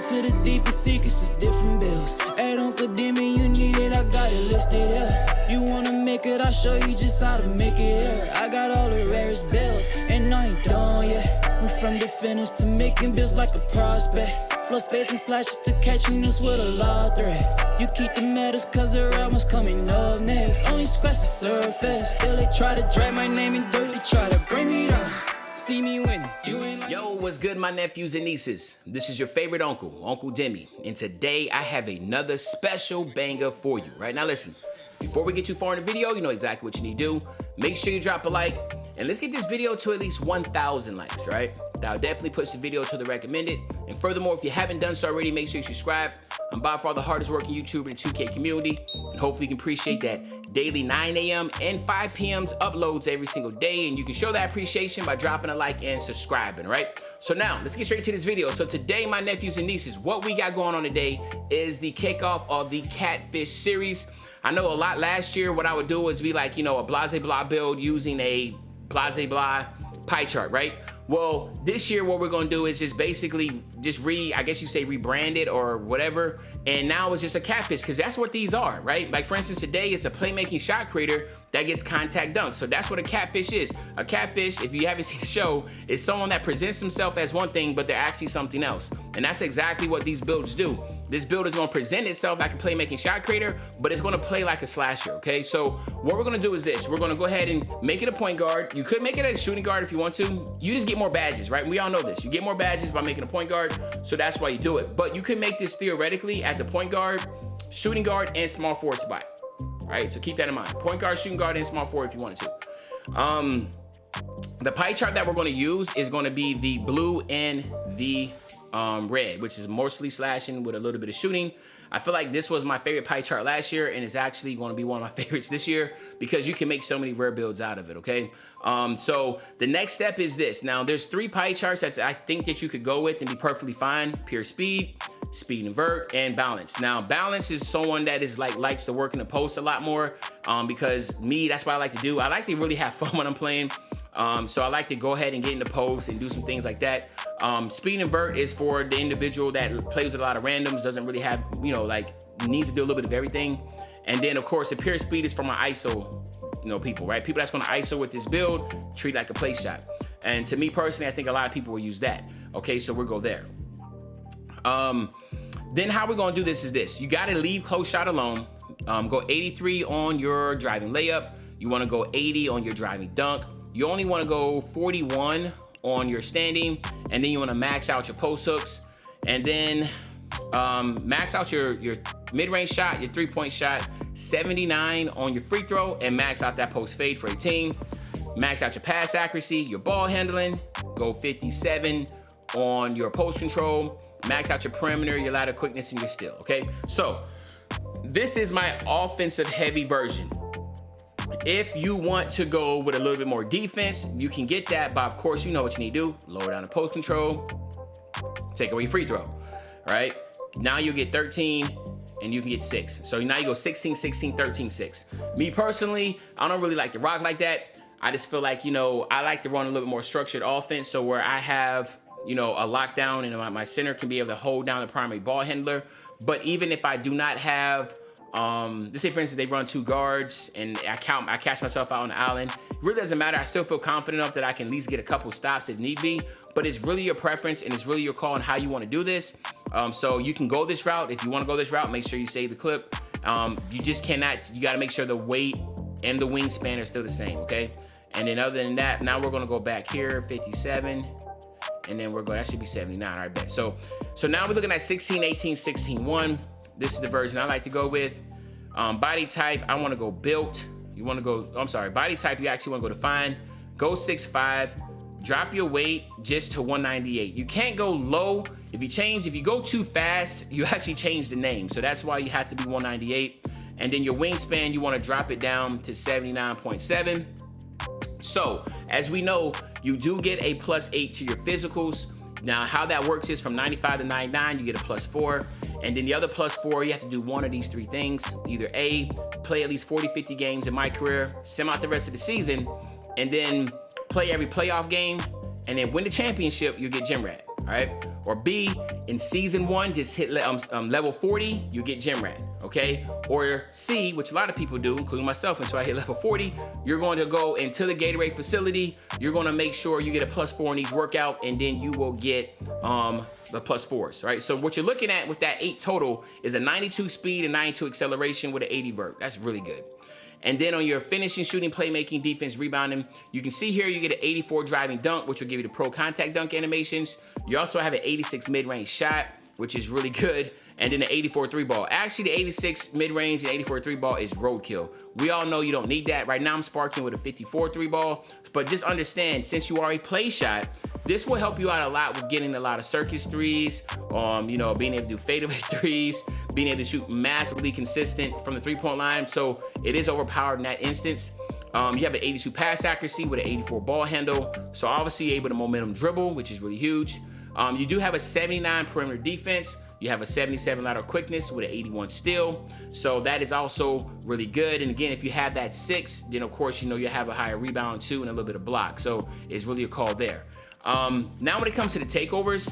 to the deepest secrets of different bills. At Uncle Demi, you need it, I got it listed, yeah. You wanna make it, I'll show you just how to make it, yeah. I got all the rarest bills, and I ain't done yet. Went from the finish to making bills like a prospect. Flow space and slashes to catching us with a law threat. You keep the medals cause the round one's coming up next. Only scratch the surface. Still they try to drag my name in dirt, they try to bring me down. See me winning, you ain't like. Yo, what's good, my nephews and nieces? This is your favorite uncle, Uncle Demi. And today I have another special banger for you. Right now, listen. Before we get too far in the video, you know exactly what you need to do. Make sure you drop a like, and let's get this video to at least 1,000 likes, right? That'll definitely push the video to the recommended. And furthermore, if you haven't done so already, make sure you subscribe. I'm by far the hardest working YouTuber in the 2K community, and hopefully you can appreciate that daily 9 a.m. and 5 p.m.'s uploads every single day, and you can show that appreciation by dropping a like and subscribing, right? So now, let's get straight to this video. So today, my nephews and nieces, what we got going on today is the kickoff of the Catfish series. I know a lot last year, what I would do is be like, you know, a blase blah build using a blase blah pie chart, right? Well, this year what we're gonna do is just basically just I guess you say rebrand it or whatever, and now it's just a catfish, because that's what these are, right? Like for instance, today it's a playmaking shot creator that gets contact dunks. So that's what a catfish is. A catfish, if you haven't seen the show, is someone that presents himself as one thing, but they're actually something else. And that's exactly what these builds do. This build is gonna present itself like a playmaking shot creator, but it's gonna play like a slasher, okay? So what we're gonna do is this. We're gonna go ahead and make it a point guard. You could make it a shooting guard if you want to. You just get more badges, right? We all know this. You get more badges by making a point guard, so that's why you do it. But you can make this theoretically at the point guard, shooting guard, and small forward spot. All right, so keep that in mind. Point guard, shooting guard, and small forward if you wanted to. The pie chart that we're gonna use is gonna be the blue and the red, which is mostly slashing with a little bit of shooting. I feel like this was my favorite pie chart last year, and it's actually going to be one of my favorites this year because you can make so many rare builds out of it, okay? So the next step is this. Now, there's 3 pie charts that I think that you could go with and be perfectly fine. Pure speed, speed invert, and balance. Now, balance is someone that is likes to work in the post a lot more because me, that's what I like to do. I like to really have fun when I'm playing. So I like to go ahead and get in the post and do some things like that. Speed invert is for the individual that plays with a lot of randoms, doesn't really have, you know, like needs to do a little bit of everything. And then of course the pure speed is for my ISO, you know, people, right? People that's gonna ISO with this build, treat like a play shot. And to me personally, I think a lot of people will use that. Okay, so we'll go there. Then how we're gonna do this is this. You gotta leave close shot alone. Go 83 on your driving layup. You wanna go 80 on your driving dunk. You only wanna go 41 on your standing, and then you wanna max out your post hooks, and then max out your mid-range shot, your 3-point shot, 79 on your free throw, and max out that post fade for 18. Max out your pass accuracy, your ball handling, go 57 on your post control, max out your perimeter, your ladder quickness, and your steal, okay? So this is my offensive heavy version. If you want to go with a little bit more defense, you can get that, but of course you know what you need to do. Lower down the post control, take away your free throw, right? Now you get 13 and you can get 6. So now you go 16, 16, 13, 6. Me personally, I don't really like to rock like that. I just feel like, you know, I like to run a little bit more structured offense, so where I have, you know, a lockdown and my center can be able to hold down the primary ball handler. But even if I do not have, let's say for instance they run 2 guards and I catch myself out on the island, it really doesn't matter. I still feel confident enough that I can at least get a couple stops if need be, but it's really your preference and it's really your call on how you want to do this. So you can go this route. If you want to go this route, make sure you save the clip. You just cannot, you got to make sure the weight and the wingspan are still the same, okay? And then other than that, now we're going to go back here, 57, and then we're going, that should be 79, all right, bet. So now we're looking at 16, 18, 16, 1. This is the version I like to go with. Body type, I want to go built. You want to go, I'm sorry, body type, you actually want to go define. Go 6'5", drop your weight just to 198. You can't go low. If you go too fast, you actually change the name. So that's why you have to be 198. And then your wingspan, you want to drop it down to 79.7. So as we know, you do get a +8 to your physicals. Now, how that works is from 95 to 99, you get a +4. And then the other +4, you have to do one of these 3 things. Either A, play at least 40, 50 games in my career, sim out the rest of the season, and then play every playoff game, and then win the championship, you get gym rat. all right? Or B, in season 1, just hit level 40, you get gym rat, okay? Or C, which a lot of people do, including myself, until I hit level 40, you're going to go into the Gatorade facility, you're gonna make sure you get a +4 in each workout, and then you will get the +4s, right? So what you're looking at with that 8 total is a 92 speed and 92 acceleration with an 80 vert. That's really good. And then on your finishing, shooting, playmaking, defense, rebounding, you can see here you get an 84 driving dunk, which will give you the pro contact dunk animations. You also have an 86 mid-range shot, which is really good. And then the 84 3 ball. Actually, the 86 mid-range and 84 3 ball is roadkill. We all know you don't need that. Right now, I'm sparking with a 54 3 ball. But just understand, since you are a play shot, this will help you out a lot with getting a lot of circus threes, you know, being able to do fadeaway threes, being able to shoot massively consistent from the 3-point line. So it is overpowered in that instance. You have an 82 pass accuracy with an 84 ball handle. So obviously you're able to momentum dribble, which is really huge. You do have a 79 perimeter defense. You have a 77 lateral quickness with an 81 steal. So that is also really good. And again, if you have that 6, then of course, you know, you have a higher rebound too and a little bit of block. So it's really a call there. Now when it comes to the takeovers,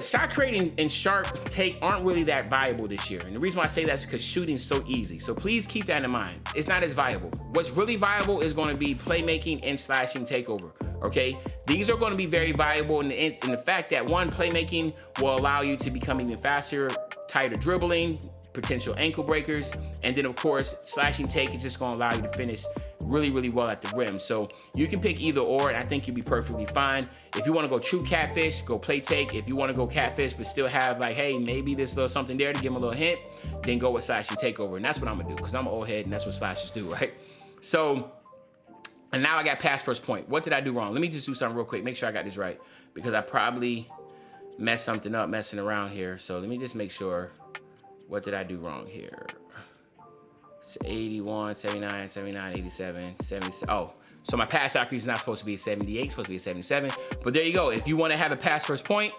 shot creating and sharp take aren't really that viable this year. And the reason why I say that is because shooting's so easy. So please keep that in mind. It's not as viable. What's really viable is going to be playmaking and slashing takeover. Okay, these are going to be very viable in the fact that one, playmaking will allow you to become even faster, tighter dribbling, potential ankle breakers, and then of course slashing take is just going to allow you to finish really, really well at the rim. So you can pick either or, and I think you'll be perfectly fine. If you want to go true catfish, go play take. If you want to go catfish but still have like, hey, maybe there's little something there to give them a little hint, then go with slashing takeover, and that's what I'm gonna do because I'm an old head and that's what slashers do, right? So. And now I got past first point. What did I do wrong? Let me just do something real quick. Make sure I got this right because I probably messed something up messing around here. So let me just make sure. What did I do wrong here? It's 81, 79, 79, 87, 70. Oh, so my pass accuracy is not supposed to be a 78, it's supposed to be a 77. But there you go. If you want to have a pass first point,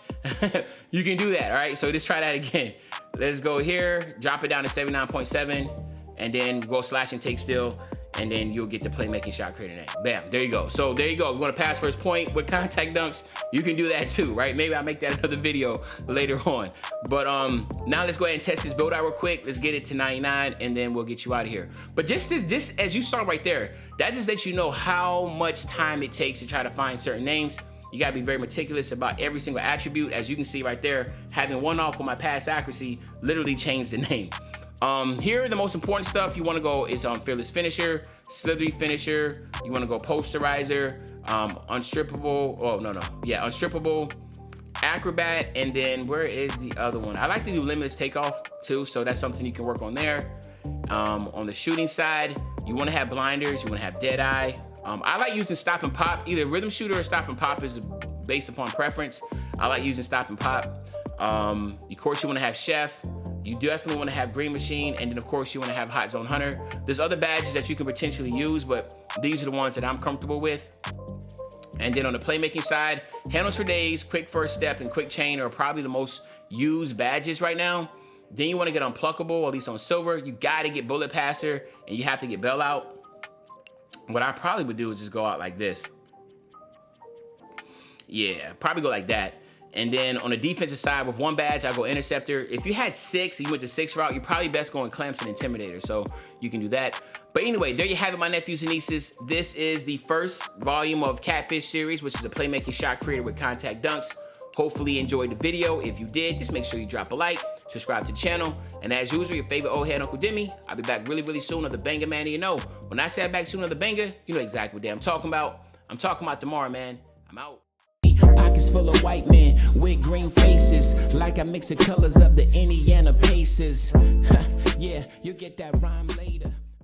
you can do that, all right? So just try that again. Let's go here, drop it down to 79.7, and then go slash and take still. And then you'll get the playmaking shot creator name. Bam, there you go. So there you go. You want to pass first point with contact dunks, you can do that too, right? Maybe I'll make that another video later on. But now let's go ahead and test this build out real quick. Let's get it to 99 and then we'll get you out of here. But just as you start right there, that just lets you know how much time it takes to try to find certain names. You gotta be very meticulous about every single attribute. As you can see right there, having one off with my pass accuracy literally changed the name. Here, the most important stuff you want to go is fearless finisher, slithery finisher. You want to go posterizer, unstrippable. Oh no, yeah, unstrippable, acrobat, and then where is the other one? I like to do limitless takeoff too, so that's something you can work on there. On the shooting side, you want to have blinders. You want to have dead eye. I like using stop and pop. Either rhythm shooter or stop and pop is based upon preference. I like using stop and pop. Of course, you want to have chef. You definitely want to have Green Machine, and then of course you want to have Hot Zone Hunter. There's other badges that you can potentially use, but these are the ones that I'm comfortable with. And then on the playmaking side, Handles for Days, Quick First Step, and Quick Chain are probably the most used badges right now. Then you want to get Unpluckable, or at least on Silver. You got to get Bullet Passer, and you have to get Bell Out. What I probably would do is just go out like this. Yeah, probably go like that. And then on the defensive side, with one badge, I go Interceptor. If you had 6 and you went the 6 route, you're probably best going Clamps and Intimidator. So you can do that. But anyway, there you have it, my nephews and nieces. This is the first volume of Catfish series, which is a playmaking shot creator with contact dunks. Hopefully you enjoyed the video. If you did, just make sure you drop a like, subscribe to the channel. And as usual, your favorite old head, Uncle Demi. I'll be back really, really soon on the banger, man. And you know, when I say back soon on the banger, you know exactly what day I'm talking about. I'm talking about tomorrow, man. I'm out. Pockets full of white men with green faces, like I mix the colors of the Indiana Pacers. Yeah, you'll get that rhyme later.